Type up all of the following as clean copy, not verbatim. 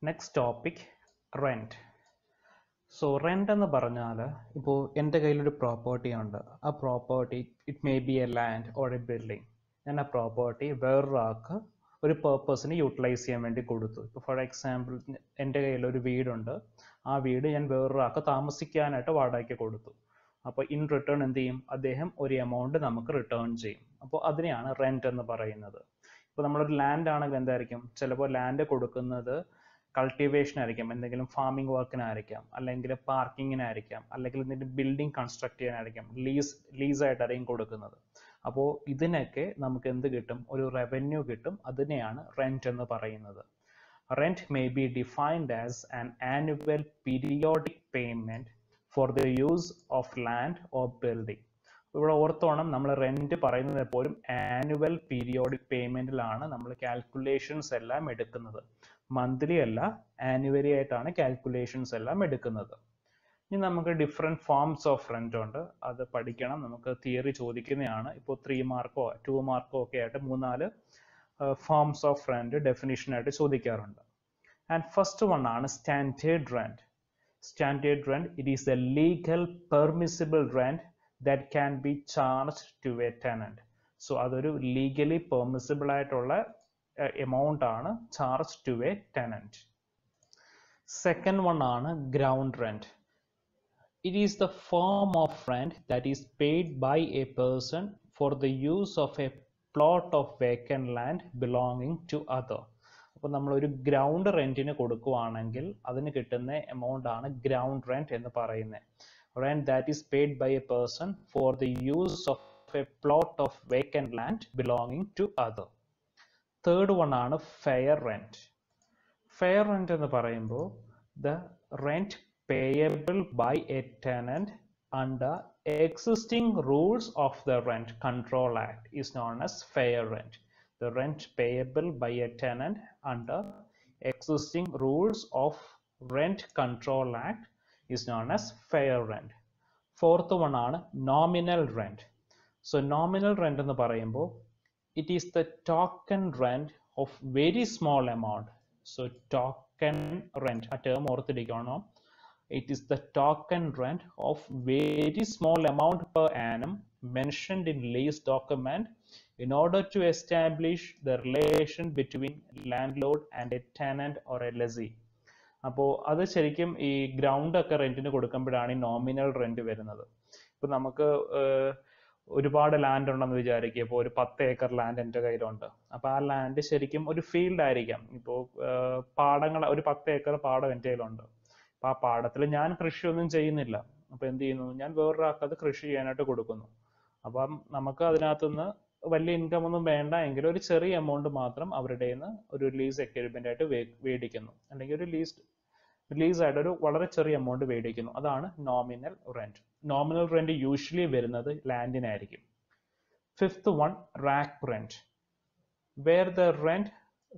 Next topic, rent. So rent എന്ന് പറഞ്ഞാൽ ഇപ്പോൾ എൻ്റെ കയ്യിലൊരു പ്രോപ്പർട്ടി ഉണ്ട്. ആ property it may be A land or A building. ഞാൻ ആ പ്രോപ്പർട്ടി വേറൊരാൾക്ക് ഒരു പേർപ്പസിന് യൂട്ടിലൈസ് ചെയ്യാൻ വേണ്ടി കൊടുത്തു. ഇപ്പോൾ ഫോർ എക്സാമ്പിൾ എൻ്റെ കയ്യിലൊരു വീടുണ്ട്. ആ വീട് ഞാൻ വേറൊരാൾക്ക് താമസിക്കാനായിട്ട് വാടകയ്ക്ക് കൊടുത്തു. അപ്പോൾ ഇൻ റിട്ടേൺ എന്ത് ചെയ്യും? അദ്ദേഹം ഒരു എമൗണ്ട് നമുക്ക് റിട്ടേൺ ചെയ്യും. അപ്പോൾ അതിനെയാണ് റെന്റ് എന്ന് പറയുന്നത്. ഇപ്പോൾ നമ്മളൊരു ലാൻഡ് ആണെങ്കിൽ എന്തായിരിക്കും? ചിലപ്പോൾ ലാൻഡ് കൊടുക്കുന്നത് കൾട്ടിവേഷൻ ആയിരിക്കാം, എന്തെങ്കിലും ഫാമിംഗ് വർക്കിനായിരിക്കാം, അല്ലെങ്കിൽ പാർക്കിങ്ങിനായിരിക്കാം, അല്ലെങ്കിൽ എന്തെങ്കിലും ബിൽഡിംഗ് കൺസ്ട്രക്ട് ചെയ്യാനായിരിക്കാം, ലീസായിട്ടായിരിക്കും കൊടുക്കുന്നത്. അപ്പോൾ ഇതിനൊക്കെ നമുക്ക് എന്ത് കിട്ടും? ഒരു റവന്യൂ കിട്ടും. അതിനെയാണ് റെന്റ് എന്ന് പറയുന്നത്. Rent may be defined as an annual periodic payment four the use of land or building. ഇവിടെ ഓർത്തോണം, നമ്മൾ റെന്റ് പറയുന്നത് എപ്പോഴും ആനുവൽ പീരിയോഡിക് പേയ്മെന്റിലാണ് നമ്മൾ കാൽക്കുലേഷൻസ് എല്ലാം എടുക്കുന്നത്. മന്ത്ലി അല്ല, ആനുവലി ആയിട്ടാണ് കാൽക്കുലേഷൻസ് എല്ലാം എടുക്കുന്നത്. ഇനി നമുക്ക് ഡിഫറെൻറ്റ് ഫോംസ് ഓഫ് റെന്റ് ഉണ്ട്, അത് പഠിക്കണം. നമുക്ക് തിയറി ചോദിക്കുന്നതാണ്. ഇപ്പോൾ 3 മാർക്കോ 2 മാർക്കോ ഒക്കെ ആയിട്ട് 3-4 ഫോംസ് ഓഫ് റെന്റ് ഡെഫിനിഷനായിട്ട് ചോദിക്കാറുണ്ട്. ആൻഡ് ഫസ്റ്റ് വൺ ആണ് standard rent. Standard rent, it is a legal permissible rent that can be charged to a tenant. So അതൊരു ലീഗലി പെർമിസിബിൾ ആയിട്ടുള്ള എമൗണ്ട് ആണ് charge to a tenant. Second one ആണ് ground rent. It is the form of rent that is paid by a person for the use of a plot of vacant land belonging to other. അപ്പോൾ നമ്മളൊരു ground റെന്റിന് കൊടുക്കുകയാണെങ്കിൽ അതിന് കിട്ടുന്ന amount ആണ് ground rent എന്ന് പറയുന്നത്. Rent that is paid by a person for the use of a plot of vacant land belonging to other. Third one ആണ് fair rent. Fair rent എന്ന് പറയുമ്പോൾ the rent payable by a tenant under existing rules of the Rent Control Act is known as fair rent. The rent payable by a tenant under existing rules of Rent Control Act is known as fair rent. Fourth one ആണ് nominal rent. So nominal rent എന്ന് പറയുമ്പോൾ it is the token rent of very small amount. So token rent, ആ term ഓർത്തിരിക്കണം. It is the token rent of very small amount per annum mentioned in lease document in order to establish the relation between landlord and a tenant or a lessee. അപ്പോൾ അത് ശരിക്കും ഈ ground ഒക്കെ റെന്റിന് കൊടുക്കുമ്പോഴാണ് ഈ nominal rent വരുന്നത്. ഇപ്പൊ നമുക്ക് ഒരുപാട് ലാൻഡ് ഉണ്ടെന്ന് വിചാരിക്കുക. ഇപ്പോൾ ഒരു 10 ഏക്കർ ലാൻഡ് എൻ്റെ കയ്യിലുണ്ട്. അപ്പോൾ ആ ലാൻഡ് ശരിക്കും ഒരു ഫീൽഡ് ആയിരിക്കാം. ഇപ്പോൾ പാടങ്ങൾ, ഒരു 10 ഏക്കർ പാടം എൻ്റെ കയ്യിലുണ്ട്. അപ്പോൾ ആ പാടത്തിൽ ഞാൻ കൃഷിയൊന്നും ചെയ്യുന്നില്ല. അപ്പോൾ എന്ത് ചെയ്യുന്നു? ഞാൻ വേറൊരാൾക്ക് അത് കൃഷി ചെയ്യാനായിട്ട് കൊടുക്കുന്നു. അപ്പം നമുക്ക് അതിനകത്തുനിന്ന് വലിയ ഇൻകം ഒന്നും വേണ്ട എങ്കിലും ഒരു ചെറിയ എമൗണ്ട് മാത്രം അവരുടെ നിന്ന് ഒരു ലീസ് എഗ്രിമെന്റ് ആയിട്ട് മേടിക്കുന്നു, അല്ലെങ്കിൽ ഒരു ലീസായിട്ട് ഒരു വളരെ ചെറിയ എമൗണ്ട് മേടിക്കുന്നു. അതാണ് nominal rent. Nominal rent usually വരുന്നത് ലാൻഡിനായിരിക്കും. Fifth one, rack rent, where the rent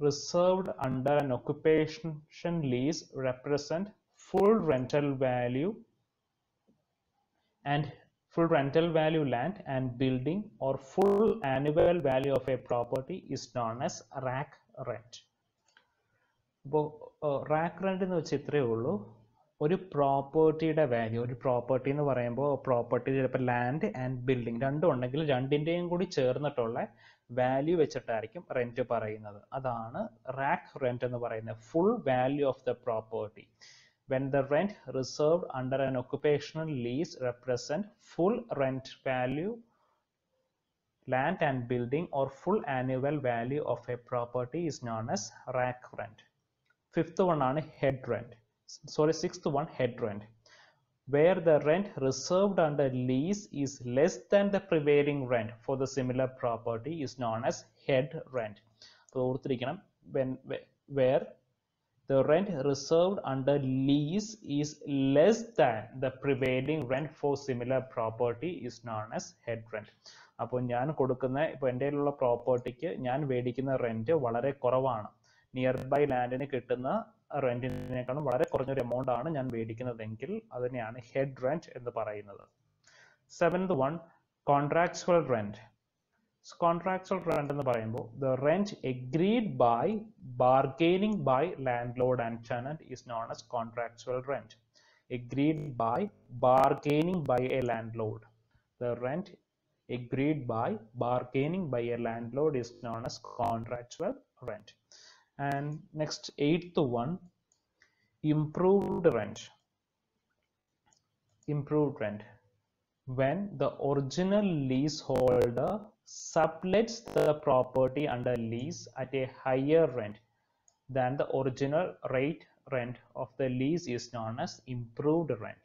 reserved under an occupation lease represent full rental value land and building or full annual value of a property is known as rack rent. അപ്പോൾ rack rent എന്ന് വെച്ചാൽ ഇത്രയേ ഉള്ളൂ. ഒരു പ്രോപ്പർട്ടിയുടെ value, ഒരു property എന്ന് പറയുമ്പോൾ പ്രോപ്പർട്ടി ചിലപ്പോൾ ലാൻഡ് ആൻഡ് ബിൽഡിംഗ് രണ്ടും ഉണ്ടെങ്കിൽ രണ്ടിൻ്റെയും കൂടി ചേർന്നിട്ടുള്ള വാല്യൂ വെച്ചിട്ടായിരിക്കും റെന്റ് പറയുന്നത്. അതാണ് റാക്ക് റെന്റ് എന്ന് പറയുന്നത്. Full value of the property. When the rent reserved under an occupational lease represent full rent value, land and building or full annual value of a property is known as rack rent. Fifth one ആണ് head rent. Sixth one, head rent, where the rent reserved under lease is less than the prevailing rent for the similar property is known as head rent. അപ്പോൾ ഓർത്തിരിക്കണം, where the rent reserved under lease is less than the prevailing rent for similar property is known as head rent. അപ്പോൾ ഞാൻ കൊടുക്കുന്ന, ഇപ്പോൾ എൻ്റെ കയ്യിലുള്ള പ്രോപ്പർട്ടിക്ക് ഞാൻ മേടിക്കുന്ന റെന്റ് വളരെ കുറവാണ്. നിയർ ബൈ ലാൻഡിന് കിട്ടുന്ന റെന്റിനേക്കാളും വളരെ കുറഞ്ഞൊരു എമൗണ്ട് ആണ് ഞാൻ മേടിക്കുന്നതെങ്കിൽ അതിനെയാണ് ഹെഡ് റെന്റ് എന്ന് പറയുന്നത്. Seventh one, contractual rent. Contractual rent എന്ന് പറയുമ്പോൾ the rent agreed by bargaining by landlord and tenant is known as contractual rent. Agreed by bargaining by a landlord. The rent agreed by bargaining by a landlord is known as contractual rent. And next, eighth one, improved rent. Improved rent. When the original leaseholder sublets the property under lease at a higher rent than the original rent of the lease is known as improved rent.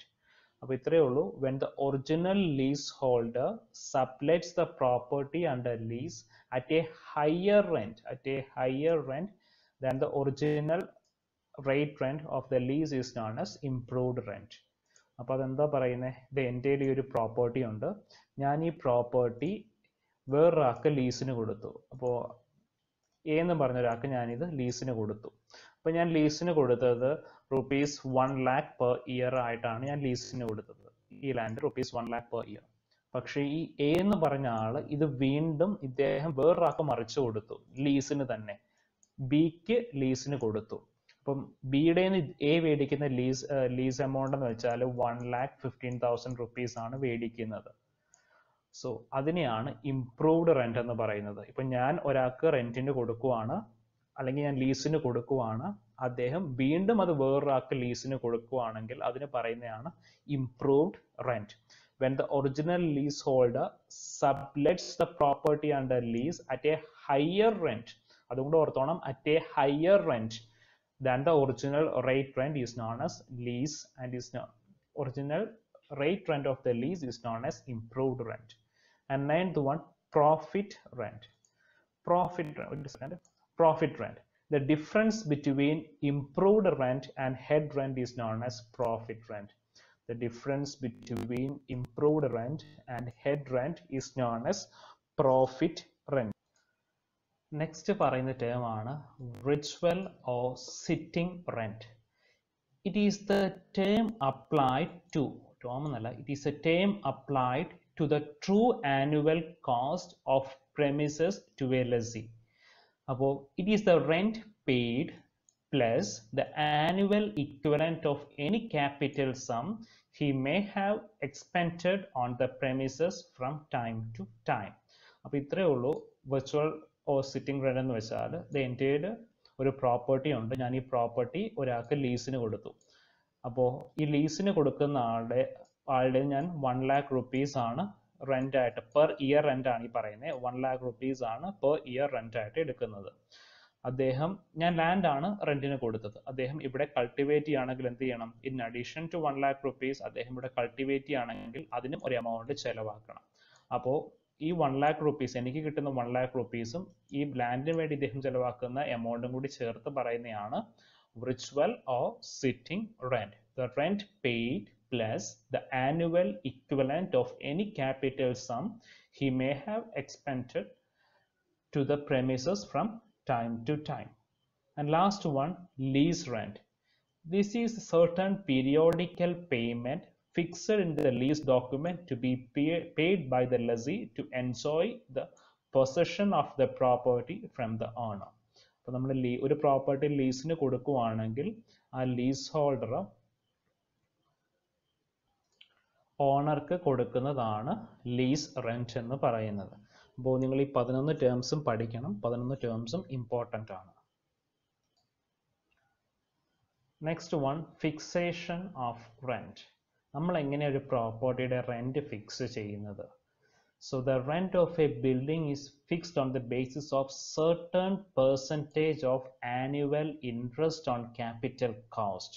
അപ്പോൾ ഇത്രയേ ഉള്ളൂ. When the original leaseholder sublets the property under lease at a higher rent than the original rent of the lease is known as improved rent. അപ്പോൾ അതെന്താ പറയുന്നത്? ഇത് എൻ്റെ ഒരു property ഉണ്ട്, ഞാൻ ഈ പ്രോപ്പർട്ടി വേറൊരാൾക്ക് ലീസിന് കൊടുത്തു. അപ്പോൾ എ എന്ന് പറഞ്ഞ ഒരാൾക്ക് ഞാനിത് ലീസിന് കൊടുത്തു. അപ്പോൾ ഞാൻ ലീസിന് കൊടുത്തത് ₹1 lakh per year ആയിട്ടാണ് ഞാൻ ലീസിന് കൊടുത്തത്. ഈ ലാൻഡ് ₹1 lakh per year. പക്ഷേ ഈ എ എന്ന് പറഞ്ഞ ആള് ഇത് വീണ്ടും ഇദ്ദേഹം വേറൊരാൾക്ക് മറിച്ചു കൊടുത്തു, ലീസിന് തന്നെ ബിക്ക് ലീസിന് കൊടുത്തു. അപ്പം ബിയുടെ എ മേടിക്കുന്ന ലീസ് എമൗണ്ട് എന്ന് വെച്ചാൽ ₹1,15,000 ആണ് മേടിക്കുന്നത്. സോ അതിനെയാണ് ഇംപ്രൂവ്ഡ് റെന്റ് എന്ന് പറയുന്നത്. ഇപ്പം ഞാൻ ഒരാൾക്ക് റെന്റിന് കൊടുക്കുവാണ്, അല്ലെങ്കിൽ ഞാൻ ലീസിന് കൊടുക്കുവാണ്, അദ്ദേഹം വീണ്ടും അത് വേറൊരാൾക്ക് ലീസിന് കൊടുക്കുവാണെങ്കിൽ അതിന് പറയുന്നതാണ് improved rent. When the original leaseholder sublets the property under lease at a higher rent, അതുകൊണ്ട് ഓർത്തോണം, at a higher rent than the original rent is known as lease, and original rent of the lease is known as improved rent. And ninth one, profit rent. Profit rent. The difference between improved rent and head rent is known as profit rent. The difference between improved rent and head rent is known as profit rent. Next പറയുന്ന term ആണ് ritual or sitting rent. It is the term applied to, it is a term applied to the true annual cost of premises to a lessee. അപ്പോൾ it is the rent paid plus the annual equivalent of any capital sum he may have expended on the premises from time to time. അപ്പോൾ ഇത്രയേ ഉള്ളൂ virtual or sitting rent എന്ന് വെച്ചാൽ. എൻ്റെ ഒരു property ഉണ്ട്, ഞാൻ ഈ പ്രോപ്പർട്ടി ഒരാൾക്ക് ലീസിന് കൊടുത്തു. അപ്പോൾ ഈ ലീസിന് കൊടുക്കുന്ന ആളുടെ ഞാൻ ₹1 lakh ആണ് റെന്റ് ആയിട്ട്, പെർ ഇയർ റെന്റ് ആണ് ഈ പറയുന്നത്, ₹1 lakh ആണ് പെർ ഇയർ റെന്റ് ആയിട്ട് എടുക്കുന്നത്. അദ്ദേഹം, ഞാൻ ലാൻഡ് ആണ് റെന്റിന് കൊടുത്തത്, അദ്ദേഹം ഇവിടെ കൾട്ടിവേറ്റ് ചെയ്യുകയാണെങ്കിൽ എന്ത് ചെയ്യണം? ഇൻ അഡീഷൻ ടു ₹1 lakh അദ്ദേഹം ഇവിടെ കൾട്ടിവേറ്റ് ചെയ്യുകയാണെങ്കിൽ അതിനും ഒരു എമൗണ്ട് ചെലവാക്കണം. അപ്പോൾ ഈ ₹1 lakh എനിക്ക് കിട്ടുന്ന ₹1 lakh ഈ ലാൻഡിന് വേണ്ടി ഇദ്ദേഹം ചെലവാക്കുന്ന എമൗണ്ടും കൂടി ചേർത്ത് പറയുന്നതാണ് ritual or sitting rent. The rent paid plus the annual equivalent of any capital sum he may have expended to the premises from time to time. And last one, lease rent. This is certain periodical payment fixed in the lease document to be paid by the lessee to enjoy the possession of the property from the owner. അപ്പോൾ നമ്മൾ ഒരു property ലീസിന് കൊടുക്കുവാണെങ്കിൽ ആ lease holder ഓണർക്ക് കൊടുക്കുന്നതാണ് lease rent എന്ന് പറയുന്നത്. അപ്പോൾ നിങ്ങൾ ഈ 11 ടേംസും പഠിക്കണം, 11 ടേംസും ഇമ്പോർട്ടൻ്റ് ആണ്. Next one, fixation of rent. നമ്മൾ എങ്ങനെ ഒരു പ്രോപ്പർട്ടിയുടെ റെന്റ് ഫിക്സ് ചെയ്യുന്നത്? So the rent of a building is fixed on the basis of certain percentage of annual interest on capital cost.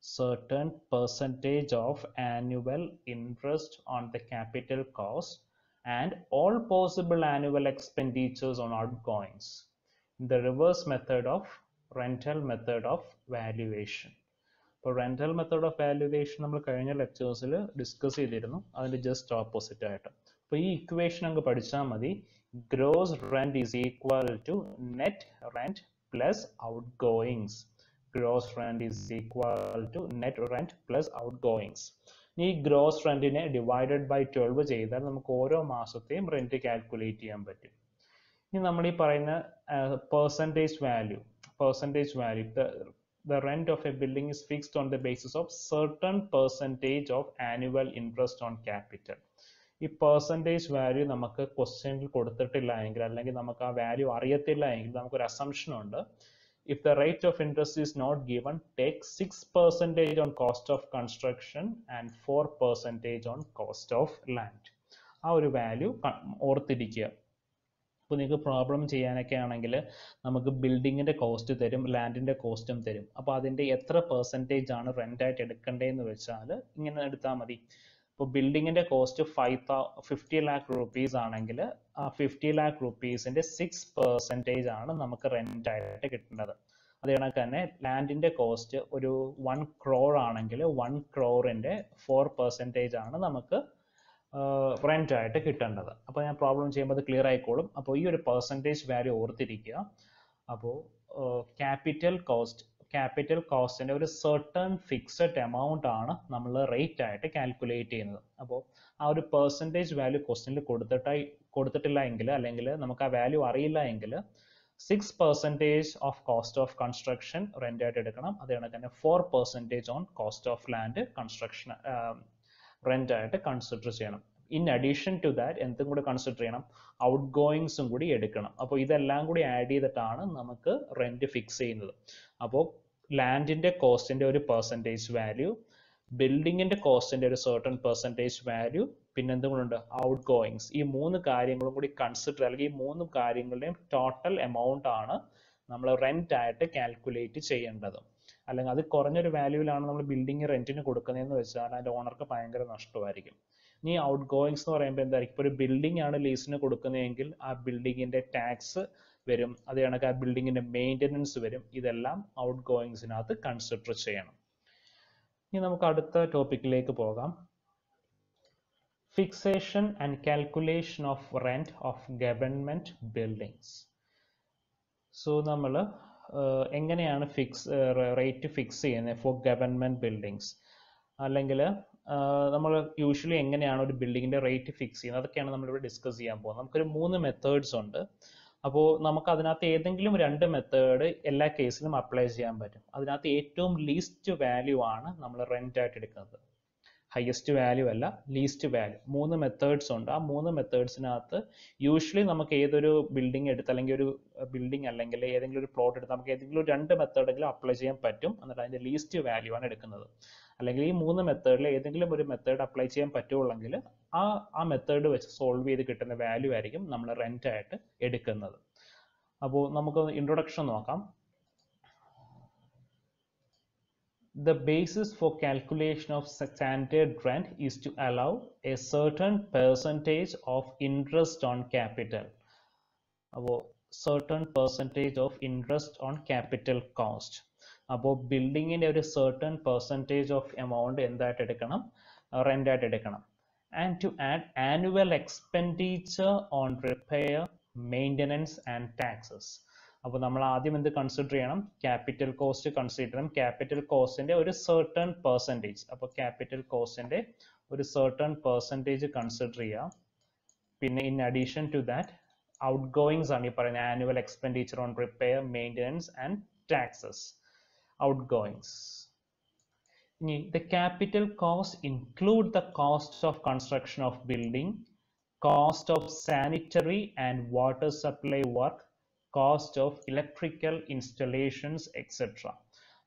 Certain percentage of annual interest on the capital cost and all possible annual expenditures on outgoings. The reverse method of rental method of valuation. അപ്പോൾ rental method of valuation നമ്മൾ കഴിഞ്ഞ ലെക്ചേഴ്സിൽ discuss ചെയ്തിരുന്നു, അതിൻ്റെ just opposite ആയിട്ട്. അപ്പോൾ ഈ equation അങ്ങ് പഠിച്ചാൽ മതി. Gross rent is equal to net rent plus outgoings. Gross rent is equal to net rent plus outgoings. ഈ ഗ്രോസ് റെന്റിനെ ഡിവൈഡഡ് ബൈ 12 ചെയ്താൽ നമുക്ക് ഓരോ മാസത്തെയും റെന്റ് കാൽക്കുലേറ്റ് ചെയ്യാൻ പറ്റും. ഇനി നമ്മൾ ഈ പറയുന്ന percentage value, percentage value. The rent of a building is fixed on the basis of certain percentage of annual interest on capital. ഈ പെർസെൻറ്റേജ് വാല്യൂ നമുക്ക് ക്വസ്റ്റ്യനിൽ കൊടുത്തിട്ടില്ല എങ്കിൽ അല്ലെങ്കിൽ നമുക്ക് ആ വാല്യൂ അറിയത്തില്ല എങ്കിൽ നമുക്കൊരു അസംഷൻ ഉണ്ട്. If the rate of interest is not given, take 6% on cost of construction and 4% on cost of land. ആ ഒരു വാല്യൂ ഓർത്തിരിക്കുക. ഇപ്പോൾ നിങ്ങൾക്ക് പ്രോബ്ലം ചെയ്യാനൊക്കെ ആണെങ്കിൽ നമുക്ക് ബിൽഡിങ്ങിൻ്റെ കോസ്റ്റ് തരും, ലാൻഡിൻ്റെ കോസ്റ്റും തരും. അപ്പോൾ അതിൻ്റെ എത്ര പെർസെൻറ്റേജ് ആണ് റെൻ്റായിട്ട് എടുക്കേണ്ടതെന്ന് വെച്ചാൽ ഇങ്ങനെ എടുത്താൽ മതി. ഇപ്പോൾ ബിൽഡിങ്ങിൻ്റെ കോസ്റ്റ് 50 lakh rupees ആണെങ്കിൽ ആ 50 lakh rupeesൻ്റെ 6% ആണ് നമുക്ക് റെൻ്റായിട്ട് കിട്ടുന്നത്. അത് കണക്ക് തന്നെ ലാൻഡിൻ്റെ കോസ്റ്റ് ഒരു 1 crore ആണെങ്കിൽ 1 crore-ൻ്റെ 4% ആണ് നമുക്ക് റെൻ്റ് ആയിട്ട് കിട്ടേണ്ടത്. അപ്പോൾ ഞാൻ പ്രോബ്ലം ചെയ്യുമ്പോൾ അത് ക്ലിയർ ആയിക്കോളും. അപ്പോൾ ഈ ഒരു പെർസെൻറ്റേജ് വാല്യൂ ഓർത്തിരിക്കുക. അപ്പോൾ ക്യാപിറ്റൽ കോസ്റ്റിൻ്റെ ഒരു സർട്ടൺ ഫിക്സഡ് എമൗണ്ട് ആണ് നമ്മൾ റേറ്റ് ആയിട്ട് കാൽക്കുലേറ്റ് ചെയ്യുന്നത്. അപ്പോൾ ആ ഒരു പെർസെൻറ്റേജ് വാല്യൂ ക്വസ്റ്റ്യനിൽ കൊടുത്തിട്ടില്ല എങ്കിൽ അല്ലെങ്കിൽ നമുക്ക് ആ വാല്യൂ അറിയില്ല എങ്കിൽ 6% of cost of construction rent ആയിട്ട് എടുക്കണം. അത് കണക്ക് തന്നെ 4% on cost of land construction rent ആയിട്ട് കൺസിഡർ ചെയ്യണം. ഇൻ അഡീഷൻ ടു ദാറ്റ് എന്തും കൂടി കൺസിഡർ ചെയ്യണം, ഔട്ട് ഗോയിങ്സും കൂടി എടുക്കണം. അപ്പോൾ ഇതെല്ലാം കൂടി ആഡ് ചെയ്തിട്ടാണ് നമുക്ക് റെന്റ് ഫിക്സ് ചെയ്യുന്നത്. അപ്പോൾ ലാൻഡിൻ്റെ കോസ്റ്റിൻ്റെ ഒരു പെർസെൻറ്റേജ് വാല്യൂ, ബിൽഡിങ്ങിൻ്റെ കോസ്റ്റിൻ്റെ ഒരു സർട്ടൺ പെർസെൻറ്റേജ് വാല്യൂ, പിന്നെ എന്തുകൊണ്ടുണ്ട് ഔട്ട് ഗോയിങ്സ്. ഈ 3 കാര്യങ്ങളും കൂടി കൺസിഡർ അല്ലെങ്കിൽ ഈ 3 കാര്യങ്ങളുടെയും ടോട്ടൽ എമൗണ്ട് ആണ് നമ്മൾ റെന്റ് ആയിട്ട് കാൽക്കുലേറ്റ് ചെയ്യേണ്ടത്. അല്ലെങ്കിൽ അത് കുറഞ്ഞൊരു വാല്യൂവിലാണ് നമ്മൾ ബിൽഡിംഗ് റെന്റിന് കൊടുക്കുന്നതെന്ന് വെച്ചാൽ അതിൻ്റെ ഓണർക്ക് ഭയങ്കര നഷ്ടമായിരിക്കും. ഇനി ഔട്ട് ഗോയിങ്സ് എന്ന് പറയുമ്പോൾ എന്തായിരിക്കും, ഇപ്പോൾ ഒരു ബിൽഡിംഗ് ആണ് ലീസിന് കൊടുക്കുന്നതെങ്കിൽ ആ ബിൽഡിങ്ങിൻ്റെ ടാക്സ് വരും, അത് കണക്ക് ആ ബിൽഡിങ്ങിൻ്റെ മെയിൻ്റനൻസ് വരും. ഇതെല്ലാം ഔട്ട് ഗോയിങ്സിനകത്ത് കൺസിഡർ ചെയ്യണം. ഇനി നമുക്ക് അടുത്ത ടോപ്പിക്കിലേക്ക് പോകാം. Fixation and calculation of rent of government buildings. So നമ്മൾ എങ്ങനെയാണ് റേറ്റ് ഫിക്സ് ചെയ്യുന്നത് ഫോർ ഗവൺമെൻറ് ബിൽഡിങ്സ്, അല്ലെങ്കിൽ നമ്മൾ യൂഷ്വലി എങ്ങനെയാണ് ഒരു ബിൽഡിങ്ങിൻ്റെ റേറ്റ് ഫിക്സ് ചെയ്യുന്നത്, അതൊക്കെയാണ് നമ്മളിവിടെ ഡിസ്കസ് ചെയ്യാൻ പോകുന്നത്. നമുക്കൊരു 3 മെത്തേഡ്സ് ഉണ്ട്. അപ്പോൾ നമുക്ക് അതിനകത്ത് ഏതെങ്കിലും 2 മെത്തേഡ് എല്ലാ കേസിലും അപ്ലൈ ചെയ്യാൻ പറ്റും. അതിനകത്ത് ഏറ്റവും ലീസ്റ്റ് വാല്യൂ ആണ് നമ്മൾ റെൻ്റ് ആയിട്ട് എടുക്കുന്നത്. ഹയസ്റ്റ് വാല്യൂ അല്ല, ലീസ്റ്റ് വാല്യൂ. 3 മെത്തേഡ്സ് ഉണ്ട്. ആ 3 മെത്തേഡ്സിനകത്ത് യൂഷ്വലി നമുക്ക് ഏതൊരു ബിൽഡിംഗ് എടുത്ത് അല്ലെങ്കിൽ ഒരു ബിൽഡിംഗ് അല്ലെങ്കിൽ ഏതെങ്കിലും ഒരു പ്ലോട്ട് എടുത്ത് നമുക്ക് ഏതെങ്കിലും 2 മെത്തേഡെങ്കിലും അപ്ലൈ ചെയ്യാൻ പറ്റും. എന്നിട്ട് അതിൻ്റെ ലീസ്റ്റ് വാല്യൂ ആണ് എടുക്കുന്നത്. അല്ലെങ്കിൽ ഈ 3 മെത്തേഡിൽ ഏതെങ്കിലും ഒരു മെത്തേഡ് അപ്ലൈ ചെയ്യാൻ പറ്റുള്ളെങ്കിൽ ആ മെത്തേഡ് വെച്ച് സോൾവ് ചെയ്ത് കിട്ടുന്ന വാല്യൂ ആയിരിക്കും നമ്മൾ റെൻ്റ് ആയിട്ട് എടുക്കുന്നത്. അപ്പോൾ നമുക്ക് ഇൻട്രൊഡക്ഷൻ നോക്കാം. The basis for calculation of standard rent is to allow a certain percentage of interest on capital. അപ്പോൾ certain percentage of interest on capital cost. അപ്പോൾ ബിൽഡിങ്ങിൻ്റെ ഒരു certain percentage of amount എന്തായിട്ട് എടുക്കണം, റെൻ്റ് ആയിട്ട് എടുക്കണം. And to add annual expenditure on repair, maintenance and taxes. അപ്പോൾ നമ്മൾ ആദ്യം എന്ത് കൺസിഡർ ചെയ്യണം, ക്യാപിറ്റൽ കോസ്റ്റ് കൺസിഡർ ചെയ്യണം. ക്യാപിറ്റൽ കോസ്റ്റിൻ്റെ ഒരു സർട്ടൺ പെർസെൻറ്റേജ്, അപ്പോൾ ക്യാപിറ്റൽ കോസ്റ്റിൻ്റെ ഒരു സർട്ടൺ പെർസെൻറ്റേജ് കൺസിഡർ ചെയ്യാം. പിന്നെ in addition to that outgoings ആണ് ഈ പറയുന്നത്, annual expenditure on repair, maintenance and taxes, outgoings. ഇനി the capital cost include the cost of construction of building, cost of sanitary and water supply work, cost of electrical installations etcetera.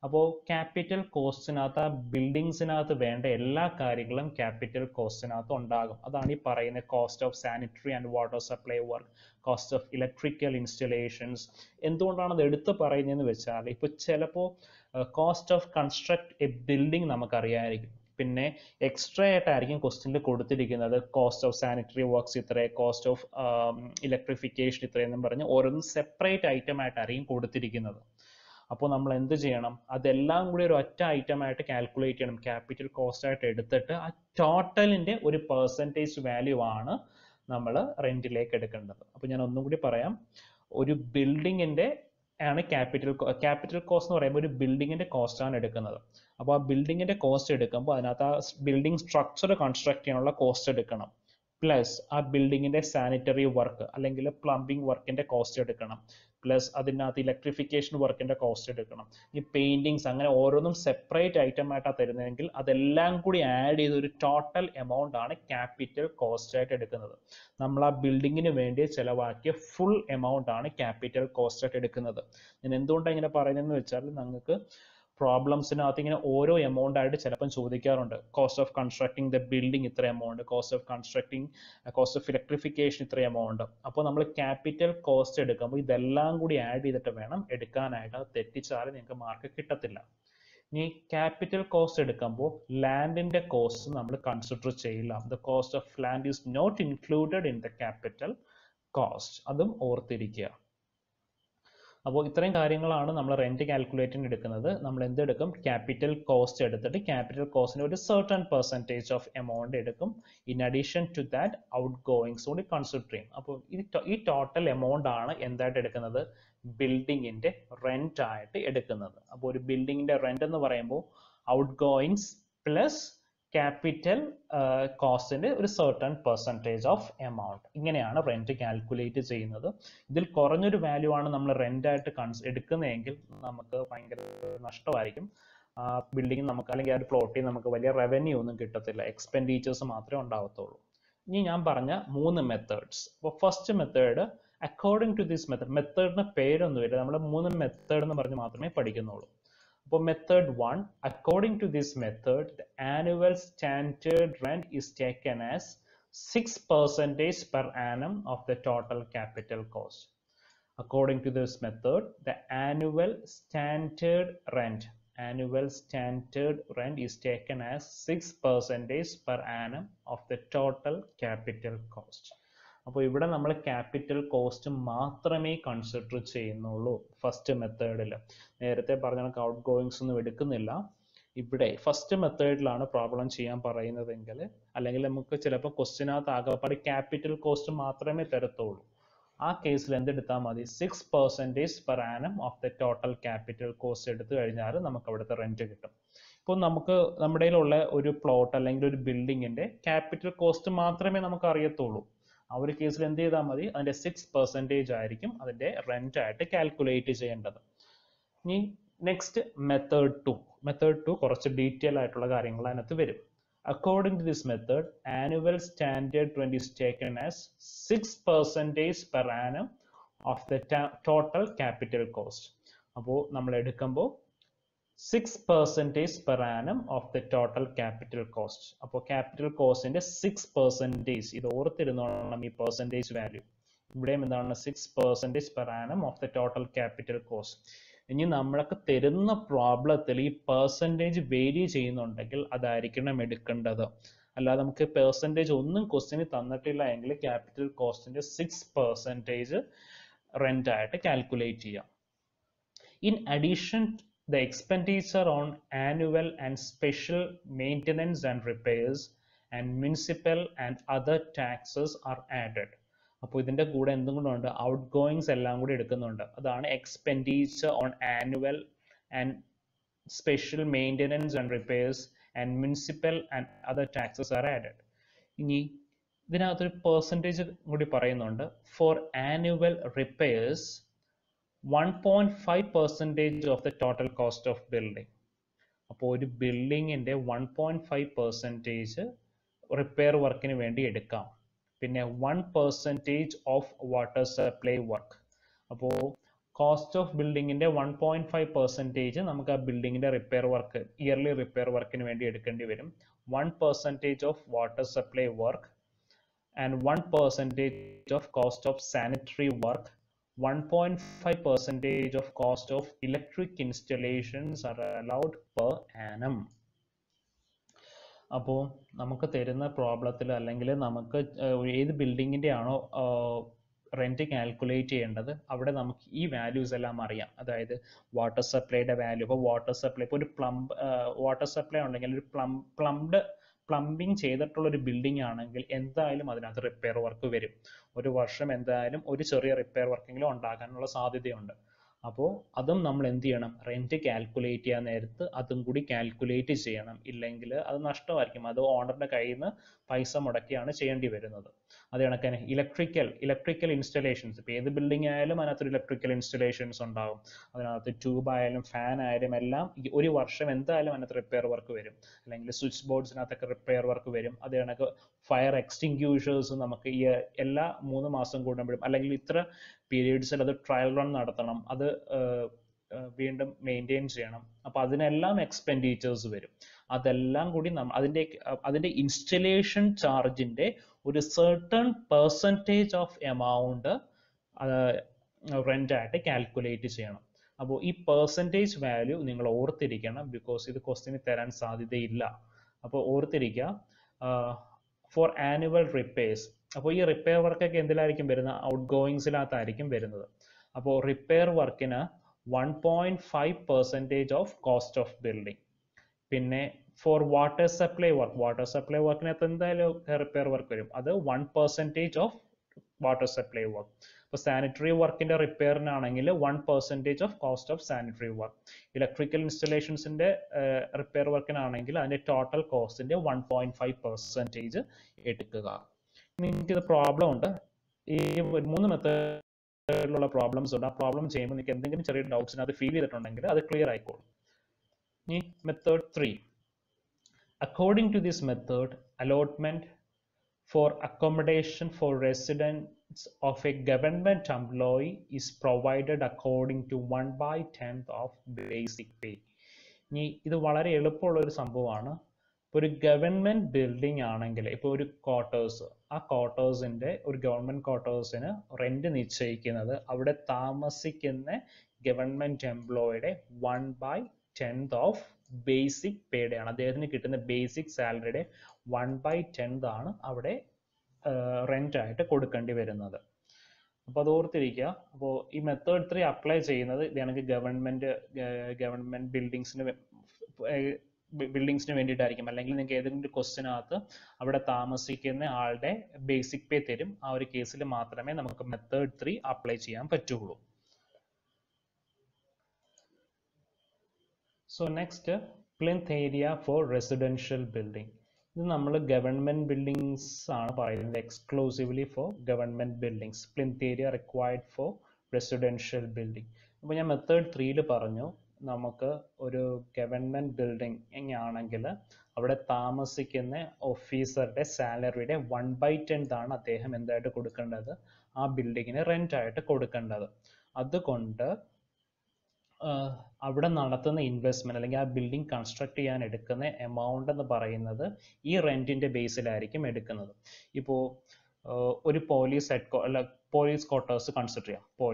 അപ്പോൾ capital കോസ്റ്റിനകത്ത് ബിൽഡിങ്സിനകത്ത് വേണ്ട എല്ലാ കാര്യങ്ങളും capital കോസ്റ്റിനകത്ത് ഉണ്ടാകും. അതാണ് ഈ പറയുന്ന cost of sanitary and water supply work, cost of electrical installations. എന്തുകൊണ്ടാണ് അത് എടുത്ത് പറയുന്നതെന്ന് വെച്ചാൽ ഇപ്പോൾ ചിലപ്പോൾ cost of construct a building നമുക്കറിയാമായിരിക്കും, പിന്നെ എക്സ്ട്രാ ആയിട്ടായിരിക്കും ക്വസ്റ്റ്യനിൽ കൊടുത്തിരിക്കുന്നത് കോസ്റ്റ് ഓഫ് സാനിറ്ററി വർക്ക്സ് ഇത്ര, കോസ്റ്റ് ഓഫ് ഇലക്ട്രിഫിക്കേഷൻ ഇത്രയെന്നും പറഞ്ഞ് ഓരോന്നും സെപ്പറേറ്റ് ഐറ്റം ആയിട്ടായിരിക്കും കൊടുത്തിരിക്കുന്നത്. അപ്പോൾ നമ്മൾ എന്ത് ചെയ്യണം, അതെല്ലാം കൂടി ഒരു ഒറ്റ ഐറ്റം ആയിട്ട് കാൽക്കുലേറ്റ് ചെയ്യണം, ക്യാപിറ്റൽ കോസ്റ്റ് ആയിട്ട് എടുത്തിട്ട് ആ ടോട്ടലിൻ്റെ ഒരു പെർസെൻറ്റേജ് വാല്യൂ ആണ് നമ്മൾ റെന്റിലേക്ക് എടുക്കേണ്ടത്. അപ്പോൾ ഞാൻ ഒന്നും കൂടി പറയാം, ഒരു ബിൽഡിങ്ങിൻ്റെ ആണ് ക്യാപിറ്റൽ കോസ്റ്റ് എന്ന് പറയുമ്പോൾ ഒരു ബിൽഡിങ്ങിൻ്റെ കോസ്റ്റ് ആണ് എടുക്കുന്നത്. അപ്പോൾ ആ ബിൽഡിങ്ങിൻ്റെ കോസ്റ്റ് എടുക്കുമ്പോൾ അതിനകത്ത് ആ ബിൽഡിംഗ് സ്ട്രക്ചർ കൺസ്ട്രക്ട് ചെയ്യാനുള്ള കോസ്റ്റ് എടുക്കണം, പ്ലസ് ആ ബിൽഡിങ്ങിൻ്റെ സാനിറ്ററി വർക്ക് അല്ലെങ്കിൽ പ്ലംബിംഗ് വർക്കിൻ്റെ കോസ്റ്റ് എടുക്കണം, പ്ലസ് അതിനകത്ത് ഇലക്ട്രിഫിക്കേഷൻ വർക്കിൻ്റെ കോസ്റ്റ് എടുക്കണം, ഈ പെയിൻറ്റിങ്സ്, അങ്ങനെ ഓരോന്നും സെപ്പറേറ്റ് ഐറ്റം ആയിട്ടാണ് തരുന്നതെങ്കിൽ അതെല്ലാം കൂടി ആഡ് ചെയ്ത് ഒരു ടോട്ടൽ എമൗണ്ട് ആണ് ക്യാപിറ്റൽ കോസ്റ്റ് ആയിട്ട് എടുക്കുന്നത്. നമ്മൾ ആ ബിൽഡിങ്ങിന് വേണ്ടി ചിലവാക്കിയ ഫുൾ എമൗണ്ട് ആണ് ക്യാപിറ്റൽ കോസ്റ്റ് ആയിട്ട് എടുക്കുന്നത്. ഞാൻ എന്തുകൊണ്ടാണ് ഇങ്ങനെ പറയുന്നതെന്ന് വെച്ചാൽ നിങ്ങൾക്ക് പ്രോബ്ലംസിനകത്ത് ഇങ്ങനെ ഓരോ എമൗണ്ട് ആയിട്ട് ചിലപ്പം ചോദിക്കാറുണ്ട്. Cost of constructing the building ഇത്ര amount, cost of constructing, cost of electrification ഇത്ര എമൗണ്ട്. അപ്പോൾ നമ്മൾ ക്യാപിറ്റൽ കോസ്റ്റ് എടുക്കുമ്പോൾ ഇതെല്ലാം കൂടി ആഡ് ചെയ്തിട്ട് വേണം എടുക്കാനായിട്ട്. അത് തെറ്റിച്ചാൽ നിങ്ങൾക്ക് മാർക്ക് കിട്ടത്തില്ല. ഇനി ക്യാപിറ്റൽ കോസ്റ്റ് എടുക്കുമ്പോൾ ലാൻഡിന്റെ കോസ്റ്റ് നമ്മൾ കൺസിഡർ ചെയ്യില്ല. The cost of land is not included in the capital cost. അതും ഓർത്തിരിക്കുക. അപ്പോൾ ഇത്രയും കാര്യങ്ങളാണ് നമ്മൾ റെന്റ് കാൽക്കുലേറ്റിന് എടുക്കുന്നത്. നമ്മൾ എന്തെടുക്കും? ക്യാപിറ്റൽ കോസ്റ്റ് എടുത്തിട്ട് ക്യാപിറ്റൽ കോസ്റ്റിന് ഒരു സർട്ടൺ പെർസെൻറ്റേജ് ഓഫ് എമൗണ്ട് എടുക്കും. In addition to that outgoings കൂടി കൺസിഡർ ചെയ്യും. അപ്പോൾ ഈ ടോട്ടൽ എമൗണ്ട് ആണ് എന്തായിട്ട് എടുക്കുന്നത്? ബിൽഡിങ്ങിന്റെ റെന്റ് ആയിട്ട് എടുക്കുന്നത്. അപ്പോൾ ഒരു ബിൽഡിങ്ങിന്റെ റെന്റ് എന്ന് പറയുമ്പോൾ ഔട്ട് ഗോയിങ്സ് പ്ലസ് ക്യാപിറ്റൽ കോസ്റ്റിന്റെ ഒരു സർട്ടൺ പെർസെൻറ്റേജ് ഓഫ് എമൗണ്ട്. ഇങ്ങനെയാണ് റെന്റ് കാൽക്കുലേറ്റ് ചെയ്യുന്നത്. ഇതിൽ കുറഞ്ഞൊരു വാല്യൂ ആണ് നമ്മൾ റെന്റ് ആയിട്ട് എടുക്കുന്നതെങ്കിൽ നമുക്ക് ഭയങ്കര നഷ്ടമായിരിക്കും. ബിൽഡിംഗ് നമുക്ക് അല്ലെങ്കിൽ ആ ഒരു പ്ലോട്ടിൽ നമുക്ക് വലിയ റവന്യൂ ഒന്നും കിട്ടത്തില്ല, എക്സ്പെൻഡിച്ചേഴ്സ് മാത്രമേ ഉണ്ടാവത്തുള്ളൂ. ഇനി ഞാൻ പറഞ്ഞ 3 മെത്തേഡ്സ്. അപ്പോൾ first method according to this മെത്തേഡിന് പേരൊന്നുമില്ല, നമ്മൾ 3 മെത്തേഡ് എന്ന് പറഞ്ഞ് മാത്രമേ പഠിക്കുന്നുള്ളൂ. For method 1, according to this method, the annual standard rent is taken as 6% per annum of the total capital cost. According to this method, the annual standard rent is taken as 6% per annum of the total capital cost. അപ്പോൾ ഇവിടെ നമ്മൾ capital cost മാത്രമേ consider ചെയ്യുന്നുള്ളൂ first മെത്തേഡിൽ. നേരത്തെ പറഞ്ഞ കണക്ക് out goings ഒന്നും എടുക്കുന്നില്ല. ഇവിടെ ഫസ്റ്റ് മെത്തേഡിലാണ് പ്രോബ്ലം ചെയ്യാൻ പറയുന്നതെങ്കിൽ, അല്ലെങ്കിൽ നമുക്ക് ചിലപ്പോൾ ക്വസ്റ്റ്യനകത്ത് ആകെപ്പാട് ക്യാപിറ്റൽ കോസ്റ്റ് മാത്രമേ തരത്തുള്ളൂ. ആ കേസിൽ എന്തെടുത്താൽ മതി? 6% per annum of the total capital cost എടുത്തു കഴിഞ്ഞാൽ നമുക്ക് അവിടുത്തെ റെന്റ് കിട്ടും. ഇപ്പോൾ നമുക്ക് നമ്മുടെ കയ്യിലുള്ള ഒരു പ്ലോട്ട് അല്ലെങ്കിൽ ഒരു ബിൽഡിങ്ങിന്റെ ക്യാപിറ്റൽ കോസ്റ്റ് മാത്രമേ നമുക്ക് അറിയത്തുള്ളൂ. ആ ഒരു കേസിൽ എന്ത് ചെയ്താൽ മതി? അതിന്റെ 6% ആയിരിക്കും അതിന്റെ റെന്റ് ആയിട്ട് കാൽക്കുലേറ്റ് ചെയ്യേണ്ടത്. ഇനി നെക്സ്റ്റ് മെത്തേഡ് 2 കുറച്ച് ഡീറ്റെയിൽ ആയിട്ടുള്ള കാര്യങ്ങൾ അതിനകത്ത് വരും. According to this method, annual standard rent is taken as 6% per annum of the total capital cost. അപ്പോൾ നമ്മൾ എടുക്കുമ്പോൾ 6% per annum of the total capital cost. അപ്പോൾ ക്യാപിറ്റൽ കോസ്റ്റിന്റെ 6%, ഇത് ഓർത്തിരുന്നോണം ഈ പെർസെൻറ്റേജ് വാല്യൂ. ഇവിടെയും എന്താണ്? 6% per annum of the total capital cost. ഇനി നമ്മൾക്ക് തരുന്ന പ്രോബ്ലത്തിൽ ഈ പെർസെൻറ്റേജ് വേരി ചെയ്യുന്നുണ്ടെങ്കിൽ അതായിരിക്കണം എടുക്കേണ്ടത്. അല്ലാതെ നമുക്ക് പെർസെൻറ്റേജ് ഒന്നും ക്വസ്റ്റ്യന് തന്നിട്ടില്ല എങ്കിൽ ക്യാപിറ്റൽ കോസ്റ്റിന്റെ 6% റെന്റ് ആയിട്ട് കാൽക്കുലേറ്റ് ചെയ്യാം. In addition the expenditure on annual and special maintenance and repairs and municipal and other taxes are added. അപ്പോൾ ഇതിന്റെ കൂടെ എന്തും കൂടെ ഉണ്ട്? ഔട്ട് ഗോയിങ്സ് എല്ലാം കൂടി എടുക്കുന്നുണ്ട്. അതാണ് expenditure on annual and special maintenance and repairs and municipal and other taxes are added. ഇനി ഇതിനകത്തൊരു പെർസെൻറ്റേജ് കൂടി പറയുന്നുണ്ട്. For annual repairs 1.5% of the total cost of building. അപ്പോൾ ഒരു ബിൽഡിങ്ങിന്റെ 1.5% റിപ്പയർ വർക്കിന് വേണ്ടി എടുക്കാം. പിന്നെ 1% ഓഫ് വാട്ടർ സപ്ലൈ വർക്ക്. അപ്പോൾ കോസ്റ്റ് ഓഫ് ബിൽഡിങ്ങിന്റെ 1.5% നമുക്ക് ആ ബിൽഡിങ്ങിന്റെ റിപ്പയർ വർക്ക്, ഇയർലി റിപ്പയർ വർക്കിന് വേണ്ടി എടുക്കേണ്ടി വരും. 1% of water supply work and 1% of cost of sanitary work. 1.5% of cost of electric installations are allowed per annum. അപ്പോൾ നമുക്ക് തരുന്ന പ്രോബ്ലത്തിൽ അല്ലെങ്കിൽ നമുക്ക് ഏത് ബിൽഡിങ്ങിൻ്റെ ആണോ റെന്റ് കാൽക്കുലേറ്റ് ചെയ്യേണ്ടത് അവിടെ നമുക്ക് ഈ വാല്യൂസ് എല്ലാം അറിയാം. അതായത് വാട്ടർ സപ്ലൈയുടെ വാല്യൂ. ഇപ്പോൾ വാട്ടർ സപ്ലൈ, ഇപ്പോൾ ഒരു വാട്ടർ സപ്ലൈ ഉണ്ടെങ്കിൽ ഒരു പ്ലംബിംഗ് ചെയ്തിട്ടുള്ള ഒരു ബിൽഡിംഗ് ആണെങ്കിൽ എന്തായാലും അതിനകത്ത് റിപ്പയർ വർക്ക് വരും. ഒരു വർഷം എന്തായാലും ഒരു ചെറിയ റിപ്പയർ വർക്കെങ്കിലും ഉണ്ടാകാനുള്ള സാധ്യതയുണ്ട്. അപ്പോൾ അതും നമ്മൾ എന്ത് ചെയ്യണം, റെൻറ്റ് കാൽക്കുലേറ്റ് ചെയ്യാൻ നേരത്ത് അതും കൂടി കാൽക്കുലേറ്റ് ചെയ്യണം. ഇല്ലെങ്കിൽ അത് നഷ്ടമായിരിക്കും. അത് ഓണറിൻ്റെ കയ്യിൽ നിന്ന് പൈസ മുടക്കിയാണ് ചെയ്യേണ്ടി വരുന്നത്. അത് കണക്കാണ് ഇലക്ട്രിക്കൽ ഇൻസ്റ്റലേഷൻസ്. ഇപ്പോൾ ഏത് ബിൽഡിംഗ് ആയാലും അതിനകത്തൊരു ഇലക്ട്രിക്കൽ ഇൻസ്റ്റലേഷൻസ് ഉണ്ടാകും. അതിനകത്ത് ട്യൂബ് ആയാലും ഫാൻ ആയാലും എല്ലാം ഒരു വർഷം എന്തായാലും അതിനകത്ത് റിപ്പയർ വർക്ക് വരും. അല്ലെങ്കിൽ സ്വിച്ച് ബോർഡ്സിനകത്തൊക്കെ റിപ്പയർ വർക്ക് വരും. അത് കണക്ക് ഫയർ എക്സ്റ്റിങ്ക്യൂഷേഴ്സ് നമുക്ക് ഈ എല്ലാ 3 മാസം കൂടുമ്പോഴും അല്ലെങ്കിൽ ഇത്ര പീരീഡ്സിൽ അത് ട്രയൽ റൺ നടത്തണം. അത് വീണ്ടും മെയിൻറ്റെയിൻ ചെയ്യണം. അപ്പോൾ അതിനെല്ലാം എക്സ്പെൻഡിച്ചേഴ്സ് വരും. അതെല്ലാം കൂടി അതിൻ്റെ ഇൻസ്റ്റലേഷൻ ചാർജിൻ്റെ ഒരു certain percentage ഓഫ് എമൗണ്ട് റെൻ്റായിട്ട് കാൽക്കുലേറ്റ് ചെയ്യണം. അപ്പോൾ ഈ പെർസെൻറ്റേജ് വാല്യൂ നിങ്ങൾ ഓർത്തിരിക്കണം, ബിക്കോസ് ഇത് ക്വസ്റ്റ്യന് തരാൻ സാധ്യതയില്ല. അപ്പോൾ ഓർത്തിരിക്കുക, ഫോർ ആനുവൽ റിപ്പയർസ്. അപ്പോൾ ഈ റിപ്പയർ വർക്കൊക്കെ എന്തിലായിരിക്കും വരുന്നത്? ഔട്ട് ഗോയിങ്സിനകത്തായിരിക്കും വരുന്നത്. അപ്പോൾ റിപ്പയർ വർക്കിന് 1.5% ഓഫ് കോസ്റ്റ് ഓഫ് ബിൽഡിംഗ്. പിന്നെ ഫോർ വാട്ടർ സപ്ലൈ വർക്കിനകത്ത് എന്തായാലും റിപ്പയർ വർക്ക് വരും. അത് 1% ഓഫ് വാട്ടർ സപ്ലൈ വർക്ക്. ഇപ്പോൾ സാനിറ്ററി വർക്കിന്റെ റിപ്പയറിനാണെങ്കിൽ 1% of cost of sanitary work. Electrical ഇൻസ്റ്റലേഷൻസിന്റെ റിപ്പയർ വർക്കിനാണെങ്കിൽ അതിന്റെ ടോട്ടൽ കോസ്റ്റിന്റെ 1.5% എടുക്കുക. നിങ്ങൾക്കിത് പ്രോബ്ലം ഉണ്ട്. ഈ 3 മെത്തേഡിലുള്ള പ്രോബ്ലംസ് ഉണ്ട്. ആ പ്രോബ്ലം ചെയ്യുമ്പോൾ നിങ്ങൾക്ക് എന്തെങ്കിലും ചെറിയ ഡൗട്ട്സിന് അത് ഫീൽ ചെയ്തിട്ടുണ്ടെങ്കിൽ അത് ക്ലിയർ ആയിക്കോളും. ഇനി method 3. According to this method, allotment for accommodation for residents of a government employee is provided according to 1/10 of basic pay. ഇനി ഇത് വളരെ എളുപ്പമുള്ള ഒരു സംഭവമാണ്. ഇപ്പോൾ ഒരു ഗവൺമെന്റ് ബിൽഡിംഗ് ആണെങ്കിൽ, ഇപ്പോൾ ഒരു ക്വാർട്ടേഴ്സ്, ആ ക്വാർട്ടേഴ്സിന്റെ ഒരു ഗവൺമെന്റ് ക്വാർട്ടേഴ്സിന് റെന്റ് നിശ്ചയിക്കുന്നത് അവിടെ താമസിക്കുന്ന ഗവൺമെന്റ് എംപ്ലോയിയുടെ 1/10 ഓഫ് ബേസിക് പേയുടെ ആണ്. അദ്ദേഹത്തിന് കിട്ടുന്ന ബേസിക് സാലറിയുടെ 1/10 ആണ് അവിടെ റെന്റ് ആയിട്ട് കൊടുക്കേണ്ടി വരുന്നത്. അപ്പോൾ അത് ഓർത്തിരിക്കുക. അപ്പോൾ ഈ മെത്തേഡ് 3 അപ്ലൈ ചെയ്യുന്നത് ഇതാണെങ്കിൽ ഗവൺമെന്റ് ബിൽഡിങ്സിന് വേണ്ടിയിട്ടായിരിക്കും. അല്ലെങ്കിൽ നിങ്ങൾക്ക് ഏതെങ്കിലും ക്വസ്റ്റിനകത്ത് അവിടെ താമസിക്കുന്ന ആളുടെ ബേസിക് പേ തരും. ആ ഒരു കേസിൽ മാത്രമേ നമുക്ക് മെത്തേഡ് 3 അപ്ലൈ ചെയ്യാൻ പറ്റുള്ളൂ. So next, plinth area four residential building. ഇത് നമ്മൾ ഗവൺമെന്റ് ബിൽഡിങ്സ് ആണ് പറയുന്നത്. Exclusively for government buildings, plinth area required for residential building. അപ്പോൾ ഞാൻ മെത്തേഡ് 3 പറഞ്ഞു, നമുക്ക് ഒരു ഗവൺമെന്റ് ബിൽഡിംഗ് ആണെങ്കിൽ അവിടെ താമസിക്കുന്ന ഓഫീസറുടെ സാലറിയുടെ 1/10 ആണ് അദ്ദേഹം എന്തായിട്ട് കൊടുക്കേണ്ടത്? ആ ബിൽഡിങ്ങിന് റെന്റ് ആയിട്ട് കൊടുക്കേണ്ടത്. അതുകൊണ്ട് അവിടെ നടത്തുന്ന ഇൻവെസ്റ്റ്മെന്റ് അല്ലെങ്കിൽ ആ ബിൽഡിംഗ് കൺസ്ട്രക്ട് ചെയ്യാൻ എടുക്കുന്ന എമൗണ്ട് എന്ന് പറയുന്നത് ഈ റെന്റിന്റെ ബേസിലായിരിക്കും എടുക്കുന്നത്. ഇപ്പോൾ ഒരു പോലീസ് ക്വാർട്ടേഴ്സ് കൺസിഡർ ചെയ്യാം. അപ്പോൾ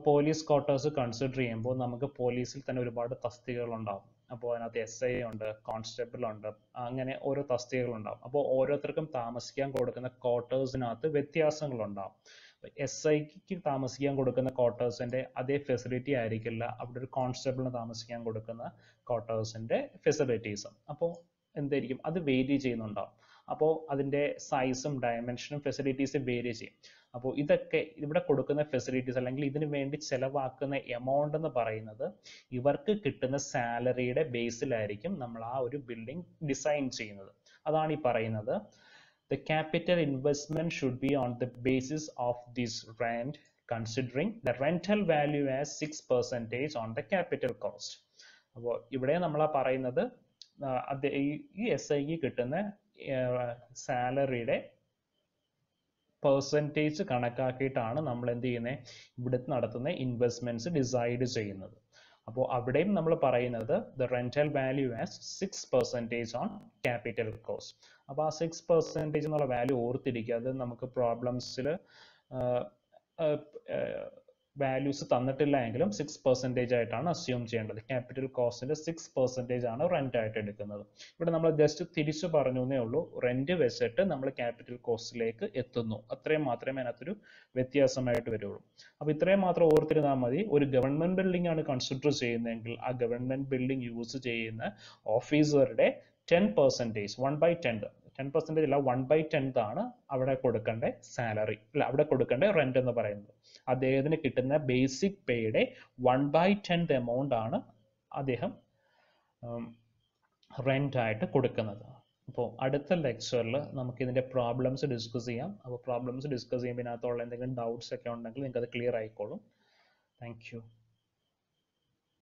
പോലീസ് ക്വാർട്ടേഴ്സ് കൺസിഡർ ചെയ്യുമ്പോൾ നമുക്ക് പോലീസിൽ തന്നെ ഒരുപാട് തസ്തികകളുണ്ടാവും. അപ്പോൾ അതിനകത്ത് SI ഉണ്ട്, കോൺസ്റ്റബിൾ ഉണ്ട്, അങ്ങനെ ഓരോ തസ്തികകളുണ്ടാവും. അപ്പോൾ ഓരോരുത്തർക്കും താമസിക്കാൻ കൊടുക്കുന്ന ക്വാർട്ടേഴ്സിനകത്ത് വ്യത്യാസങ്ങളുണ്ടാവും. SIക്ക് താമസിക്കാൻ കൊടുക്കുന്ന ക്വാർട്ടേഴ്സിന്റെ അതേ ഫെസിലിറ്റി ആയിരിക്കില്ല അവിടെ ഒരു കോൺസ്റ്റബിളിന് താമസിക്കാൻ കൊടുക്കുന്ന ക്വാർട്ടേഴ്സിന്റെ ഫെസിലിറ്റീസും. അപ്പോൾ എന്തായിരിക്കും, അത് വേരി ചെയ്യുന്നുണ്ടാവും. അപ്പോൾ അതിന്റെ സൈസും ഡയമെൻഷനും ഫെസിലിറ്റീസും വേരി ചെയ്യും. അപ്പോൾ ഇതൊക്കെ ഇവിടെ കൊടുക്കുന്ന ഫെസിലിറ്റീസ് അല്ലെങ്കിൽ ഇതിനു വേണ്ടി ചെലവാക്കുന്ന എമൗണ്ട് എന്ന് പറയുന്നത് ഇവർക്ക് കിട്ടുന്ന സാലറിയുടെ ബേസിലായിരിക്കും നമ്മൾ ആ ഒരു ബിൽഡിംഗ് ഡിസൈൻ ചെയ്യുന്നത്. അതാണ് ഈ പറയുന്നത്. The capital investment should be on the basis of this rent, considering the rental value as 6% on the capital cost. അപ്പോൾ ഇവിടെ നമ്മൾ പറയുന്നത് ഈ SIക്ക് കിട്ടുന്ന സാലറിയുടെ പെർസെൻറ്റേജ് കണക്കാക്കിയിട്ടാണ് നമ്മൾ എന്ത് ചെയ്യുന്നത്, ഇവിടെ നടത്തുന്ന ഇൻവെസ്റ്റ്മെന്റ്സ് ഡിസൈഡ് ചെയ്യുന്നത്. അപ്പോൾ അവിടെയും നമ്മൾ പറയുന്നത് the rental value as 6% on capital cost. അപ്പോൾ ആ 6% എന്നുള്ള വാല്യൂ ഓർത്തിരിക്കുക. അത് നമുക്ക് പ്രോബ്ലംസിൽ വാല്യൂസ് തന്നിട്ടില്ല എങ്കിലും 6% ആയിട്ടാണ് അസ്യൂം ചെയ്യേണ്ടത്. ക്യാപിറ്റൽ കോസ്റ്റിന്റെ 6% ആണ് റെന്റ് ആയിട്ട് എടുക്കുന്നത്. ഇവിടെ നമ്മൾ ജസ്റ്റ് തിരിച്ചു പറഞ്ഞു എന്നേ ഉള്ളൂ. റെന്റ് വെച്ചിട്ട് നമ്മൾ ക്യാപിറ്റൽ കോസ്റ്റിലേക്ക് എത്തുന്നു. അത്രയും മാത്രമേ അതിനകത്തൊരു വ്യത്യാസമായിട്ട് വരുള്ളൂ. അപ്പോൾ ഇത്രയും മാത്രം ഓർത്തിരുന്നാൽ മതി. ഒരു ഗവൺമെന്റ് ബിൽഡിംഗ് ആണ് കൺസിഡർ ചെയ്യുന്നതെങ്കിൽ ആ ഗവൺമെന്റ് ബിൽഡിംഗ് യൂസ് ചെയ്യുന്ന ഓഫീസറുടെ 10%, 1/10 10% അല്ല 1/10 ആണ് അവിടെ കൊടുക്കേണ്ട സാലറി, അല്ല അവിടെ കൊടുക്കേണ്ട റെന്റ് എന്ന് പറയുന്നത്. അദ്ദേഹത്തിന് കിട്ടുന്ന ബേസിക് പേയുടെ 1/10 എമൗണ്ട് ആണ് അദ്ദേഹം റെന്റ് ആയിട്ട് കൊടുക്കുന്നത്. അപ്പോൾ അടുത്ത ലെക്ചറിൽ നമുക്ക് ഇതിൻ്റെ പ്രോബ്ലംസ് ഡിസ്കസ് ചെയ്യാം. അപ്പോൾ പ്രോബ്ലംസ് ഡിസ്കസ് ചെയ്യുമ്പോൾ ഇതിനകത്തുള്ള എന്തെങ്കിലും ഡൗട്ട്സ് ഒക്കെ ഉണ്ടെങ്കിൽ നിങ്ങൾക്ക് അത് ക്ലിയർ ആയിക്കോളും. Thank you.